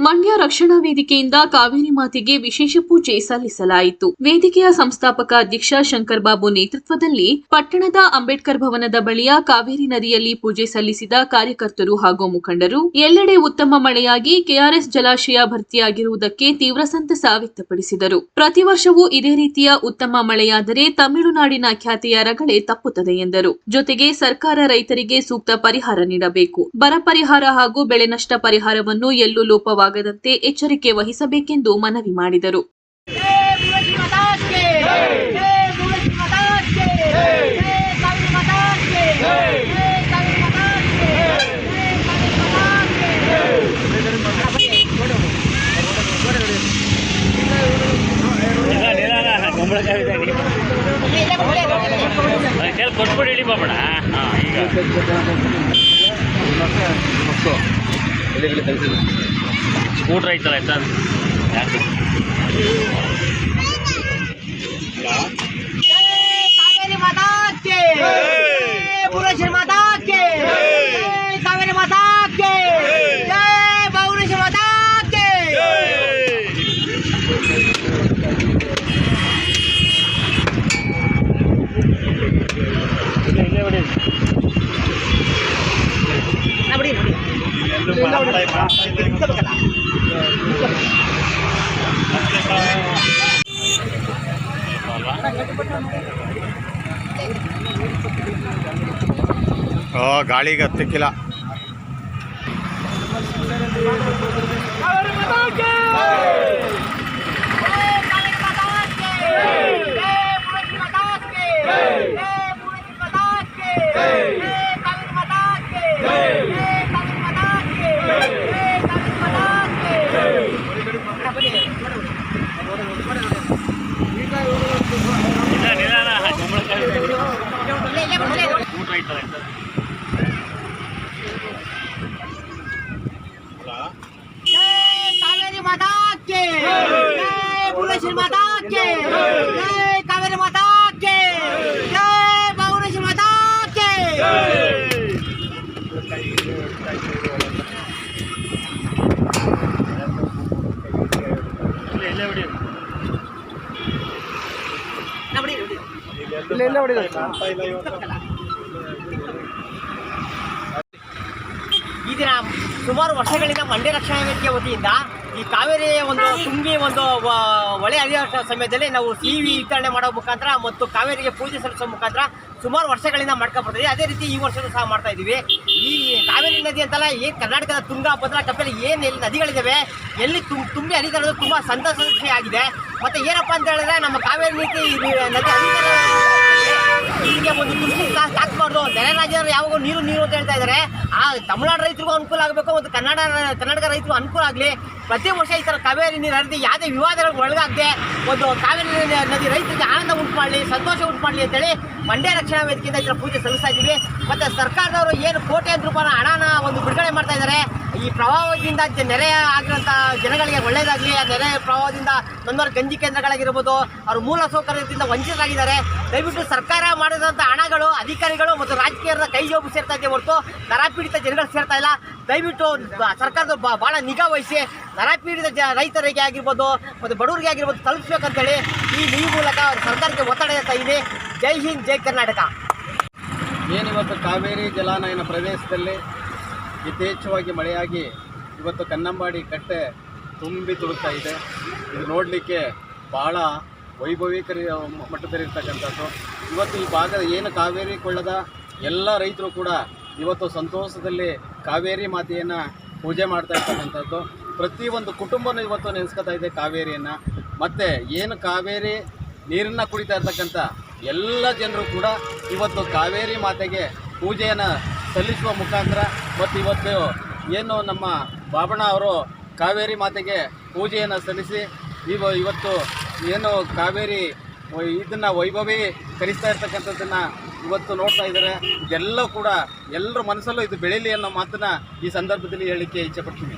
ಮಂಡ್ಯ ರಕ್ಷಣಾ ವೇದಿಕೆಯಿಂದ ಕಾವೇರಿ ಮಾತೆಗೆ ವಿಶೇಷ ಪೂಜೆ ಸಲ್ಲಿಸಲಾಯಿತು. ವೇದಿಕೆಯ ಸಂಸ್ಥಾಪಕ ಅಧ್ಯಕ್ಷ ಶಂಕರ್ ಬಾಬು ನೇತೃತ್ವದಲ್ಲಿ ಪಟ್ಟಣದ ಅಂಬೇಡ್ಕರ್ ಭವನದ ಬಳಿಯ ಕಾವೇರಿ ನದಿಯಲ್ಲಿ ಪೂಜೆ ಸಲ್ಲಿಸಿದ ಕಾರ್ಯಕರ್ತರು ಹಾಗೂ ಮುಖಂಡರು ಎಲ್ಲೆಡೆ ಉತ್ತಮ ಮಳೆಯಾಗಿ ಕೆಆರ್ಎಸ್ ಜಲಾಶಯ ಭರ್ತಿಯಾಗಿರುವುದಕ್ಕೆ ತೀವ್ರ ಸಂತಸ ವ್ಯಕ್ತಪಡಿಸಿದರು. ಪ್ರತಿ ವರ್ಷವೂ ಇದೇ ರೀತಿಯ ಉತ್ತಮ ಮಳೆಯಾದರೆ ತಮಿಳುನಾಡಿನ ಖ್ಯಾತಿಯ ರಗಳೆ ತಪ್ಪುತ್ತದೆ ಎಂದರು. ಜೊತೆಗೆ ಸರ್ಕಾರ ರೈತರಿಗೆ ಸೂಕ್ತ ಪರಿಹಾರ ನೀಡಬೇಕು. ಬರ ಪರಿಹಾರ ಹಾಗೂ ಬೆಳೆ ನಷ್ಟ ಪರಿಹಾರವನ್ನು ಎಲ್ಲೂ ಲೋಪವಾಗದಂತೆ ಎಚ್ಚರಿಕೆ ವಹಿಸಬೇಕೆಂದು ಮನವಿ ಮಾಡಿದರು. ಸ್ಕೂಟ್ರ್ ಐತಲ್ಲ ಆಯ್ತಾ ಕಾವೇರಿ ಮಾತಾ ಕೆ ಭುವನೇಶ್ವರಿ ಮಾತಾ ಕೆ ಕಾವೇರಿ ಮಾತಾ ಕೆ ಭುವನೇಶ್ವರಿ ಮಾತಾ ಕೆ ಗಾಳಿಗೆ ಹತ್ತಕ್ಕಿಲ್ಲ. कावेरी माता के भुवनेश्वरी माता के कावेरी माता के भुवनेश्वरी माता के ಈ ದಿನ ಸುಮಾರು ವರ್ಷಗಳಿಂದ ಮಂಡ್ಯ ರಕ್ಷಣಾ ವೇದಿಕೆ ವತಿಯಿಂದ ಈ ಕಾವೇರಿ ಒಂದು ತುಂಬಿ ಒಂದು ಹೊಳೆ ಹರಿಯುವ ಸಮಯದಲ್ಲಿ ನಾವು ಸಿವಿ ವಿತರಣೆ ಮಾಡೋ ಮುಖಾಂತರ ಮತ್ತು ಕಾವೇರಿಗೆ ಪೂಜೆ ಸಲ್ಲಿಸೋ ಮುಖಾಂತರ ಸುಮಾರು ವರ್ಷಗಳಿಂದ ಮಾಡ್ಕೊಂಡ್ಬರ್ತೀವಿ. ಅದೇ ರೀತಿ ಈ ವರ್ಷವೂ ಸಹ ಮಾಡ್ತಾ ಇದ್ದೀವಿ. ಈ ಕಾವೇರಿ ನದಿ ಅಂತಲ್ಲ, ಏನು ಕರ್ನಾಟಕದ ತುಂಗಾ ಭದ್ರಾ ಕಪಿಲ ಏನು ಎಲ್ಲಿ ನದಿಗಳಿದ್ದಾವೆ ಎಲ್ಲಿ ತುಂಬಿ ಹರಿತಾ ಇರೋದು ತುಂಬ ಸಂತಸ ವಿಷಯ ಆಗಿದೆ. ಮತ್ತು ಏನಪ್ಪ ಅಂತ ಹೇಳಿದ್ರೆ ನಮ್ಮ ಕಾವೇರಿ ನೀತಿ ನದಿ ಹೀಗೆ ಒಂದು ದೃಷ್ಟಿ ಸಾಕಬಾರ್ದು. ನೆರೆ ರಾಜ್ಯರು ಯಾವಾಗ ನೀರು ಅಂತ ಹೇಳ್ತಾ ಇದ್ದಾರೆ. ಆ ತಮಿಳುನಾಡು ರೈತರಿಗೂ ಅನುಕೂಲ ಆಗಬೇಕು ಮತ್ತು ಕರ್ನಾಟಕ ರೈತರಿಗೂ ಅನುಕೂಲ ಆಗಲಿ. ಪ್ರತಿ ವರ್ಷ ಈ ಥರ ಕಾವೇರಿ ನೀರು ಹರಿದು ಯಾವುದೇ ವಿವಾದಗಳಿಗೆ ಒಳಗಾಗದೆ ಒಂದು ಕಾವೇರಿ ನದಿ ರೈತರಿಗೆ ಆನಂದ ಉಂಟು ಮಾಡಲಿ, ಸಂತೋಷ ಉಂಟು ಮಾಡಲಿ ಅಂತೇಳಿ ಮಂಡ್ಯ ರಕ್ಷಣಾ ವೇದಿಕೆಯಿಂದ ಈ ಥರ ಪೂಜೆ ಸಲ್ಲಿಸ್ತಾ ಇದ್ದೀವಿ. ಮತ್ತು ಸರ್ಕಾರದವರು ಏನು ಕೋಟ್ಯಾಂತರ ರೂಪಾಯಿ ಹಣನ ಒಂದು ಬಿಡುಗಡೆ ಮಾಡ್ತಾ ಇದ್ದಾರೆ. ಈ ಪ್ರವಾಹದಿಂದ ನೆರೆ ಆಗಿರೋಂಥ ಜನಗಳಿಗೆ ಒಳ್ಳೆಯದಾಗಲಿ. ಆ ನೆರೆ ಪ್ರವಾಹದಿಂದ ನನ್ನವರ ಗಂಜಿ ಕೇಂದ್ರಗಳಾಗಿರ್ಬೋದು, ಅವರು ಮೂಲ ಸೌಕರ್ಯದಿಂದ ವಂಚಿತರಾಗಿದ್ದಾರೆ. ದಯವಿಟ್ಟು ಸರ್ಕಾರ ಮಾಡಿದಂಥ ಹಣಗಳು ಅಧಿಕಾರಿಗಳು ಮತ್ತು ರಾಜಕೀಯದ ಕೈ ಜೋಬು ಸೇರ್ತಾ ಇದೆ ಹೊರತು ನರಪೀಡಿತ ಜನಗಳು ಸೇರ್ತಾ ಇಲ್ಲ. ದಯವಿಟ್ಟು ಸರ್ಕಾರದ ಭಾಳ ನಿಗಾ ವಹಿಸಿ ನರಪೀಡಿತ ರೈತರಿಗೆ ಆಗಿರ್ಬೋದು ಮತ್ತು ಬಡವರಿಗೆ ಆಗಿರ್ಬೋದು ತಲುಪಿಸ್ಬೇಕಂತೇಳಿ ಈ ಮೂಲಕ ಸರ್ಕಾರಕ್ಕೆ ಒತ್ತಡ ಇರ್ತಾ ಇದೆ. ಜೈ ಹಿಂದ್, ಜೈ ಕರ್ನಾಟಕ. ಏನಿವತ್ತು ಕಾವೇರಿ ಜಲಾನಯನ ಪ್ರದೇಶದಲ್ಲಿ ಯಥೇಚ್ಛವಾಗಿ ಮಳೆಯಾಗಿ ಇವತ್ತು ಕನ್ನಂಬಾಡಿ ಕಟ್ಟೆ ತುಂಬಿ ತುಳುಕ್ತಾ ಇದೆ. ಇದು ನೋಡಲಿಕ್ಕೆ ಭಾಳ ವೈಭವೀಕರ ಮಟ್ಟದಲ್ಲಿರ್ತಕ್ಕಂಥದ್ದು. ಇವತ್ತು ಈ ಭಾಗದ ಏನು ಕಾವೇರಿ ಕೊಳ್ಳದ ಎಲ್ಲ ರೈತರು ಕೂಡ ಇವತ್ತು ಸಂತೋಷದಲ್ಲಿ ಕಾವೇರಿ ಮಾತೆಯನ್ನು ಪೂಜೆ ಮಾಡ್ತಾ ಇರ್ತಕ್ಕಂಥದ್ದು. ಪ್ರತಿಯೊಂದು ಕುಟುಂಬನೂ ಇವತ್ತು ನೆನೆಸ್ಕೊತಾ ಇದೆ ಕಾವೇರಿಯನ್ನು. ಮತ್ತು ಏನು ಕಾವೇರಿ ನೀರನ್ನು ಕುಡಿತಾ ಇರ್ತಕ್ಕಂಥ ಎಲ್ಲ ಜನರು ಕೂಡ ಇವತ್ತು ಕಾವೇರಿ ಮಾತೆಗೆ ಪೂಜೆಯನ್ನು ಸಲ್ಲಿಸುವ ಮುಖಾಂತರ ಮತ್ತು ಇವತ್ತು ಏನು ನಮ್ಮ ಬಾಬಣ್ಣ ಅವರು ಕಾವೇರಿ ಮಾತೆಗೆ ಪೂಜೆಯನ್ನು ಸಲ್ಲಿಸಿ ಇವತ್ತು ಏನು ಕಾವೇರಿ ಇದನ್ನು ವೈಭವೀಕರಿಸ್ತಾ ಇರ್ತಕ್ಕಂಥದ್ದನ್ನು ಇವತ್ತು ನೋಡ್ತಾ ಇದ್ದಾರೆ. ಇದೆಲ್ಲ ಕೂಡ ಎಲ್ಲರ ಮನಸ್ಸಲ್ಲೂ ಇದು ಬೆಳೀಲಿ ಅನ್ನೋ ಮಾತನ್ನು ಈ ಸಂದರ್ಭದಲ್ಲಿ ಹೇಳಲಿಕ್ಕೆ ಇಚ್ಛೆಪಡ್ತೀನಿ.